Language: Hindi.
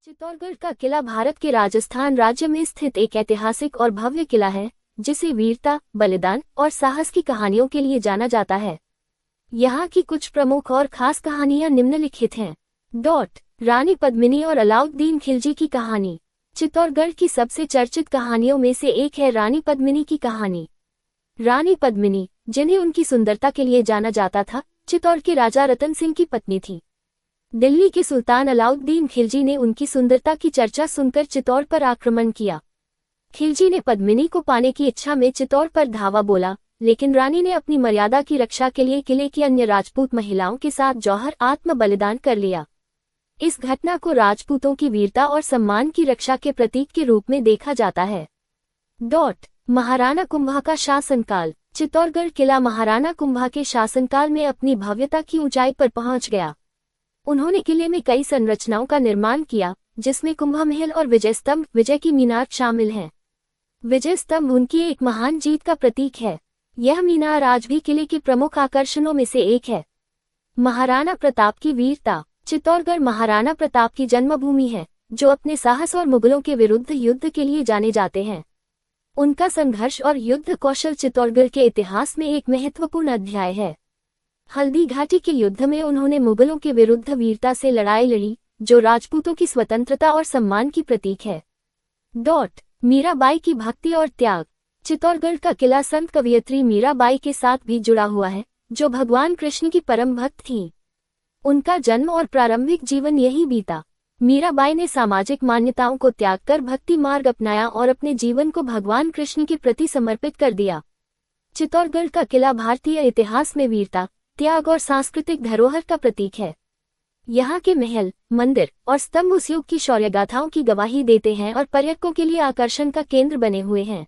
चित्तौड़गढ़ का किला भारत के राजस्थान राज्य में स्थित एक ऐतिहासिक और भव्य किला है, जिसे वीरता, बलिदान और साहस की कहानियों के लिए जाना जाता है। यहाँ की कुछ प्रमुख और खास कहानियां निम्नलिखित हैं। रानी पद्मिनी और अलाउद्दीन खिलजी की कहानी। चित्तौड़गढ़ की सबसे चर्चित कहानियों में से एक है रानी पद्मिनी की कहानी। रानी पद्मिनी, जिन्हें उनकी सुंदरता के लिए जाना जाता था, चित्तौड़ के राजा रतन सिंह की पत्नी थी। दिल्ली के सुल्तान अलाउद्दीन खिलजी ने उनकी सुंदरता की चर्चा सुनकर चित्तौड़ पर आक्रमण किया। खिलजी ने पद्मिनी को पाने की इच्छा में चित्तौड़ पर धावा बोला, लेकिन रानी ने अपनी मर्यादा की रक्षा के लिए किले की अन्य राजपूत महिलाओं के साथ जौहर आत्म बलिदान कर लिया। इस घटना को राजपूतों की वीरता और सम्मान की रक्षा के प्रतीक के रूप में देखा जाता है। महाराणा कुंभा का शासनकाल। चित्तौड़गढ़ किला महाराणा कुंभा के शासनकाल में अपनी भव्यता की ऊंचाई पर पहुंच गया। उन्होंने किले में कई संरचनाओं का निर्माण किया, जिसमें कुंभा महल और विजय स्तंभ, विजय की मीनार शामिल हैं। विजय स्तंभ उनकी एक महान जीत का प्रतीक है। यह मीनार आज भी किले के प्रमुख आकर्षणों में से एक है। महाराणा प्रताप की वीरता। चित्तौड़गढ़ महाराणा प्रताप की जन्मभूमि है, जो अपने साहस और मुगलों के विरुद्ध युद्ध के लिए जाने जाते हैं। उनका संघर्ष और युद्ध कौशल चित्तौड़गढ़ के इतिहास में एक महत्वपूर्ण अध्याय है। हल्दी घाटी के युद्ध में उन्होंने मुगलों के विरुद्ध वीरता से लड़ाई लड़ी, जो राजपूतों की स्वतंत्रता और सम्मान की प्रतीक है। मीराबाई की भक्ति और त्याग। चित्तौड़गढ़ का किला संत कवयित्री मीराबाई के साथ भी जुड़ा हुआ है, जो भगवान कृष्ण की परम भक्त थीं। उनका जन्म और प्रारंभिक जीवन यहीं बीता। मीराबाई ने सामाजिक मान्यताओं को त्याग कर भक्ति मार्ग अपनाया और अपने जीवन को भगवान कृष्ण के प्रति समर्पित कर दिया। चित्तौड़गढ़ का किला भारतीय इतिहास में वीरता, त्याग और सांस्कृतिक धरोहर का प्रतीक है। यहाँ के महल, मंदिर और स्तंभ उस युग की शौर्यगाथाओं की गवाही देते हैं और पर्यटकों के लिए आकर्षण का केंद्र बने हुए हैं।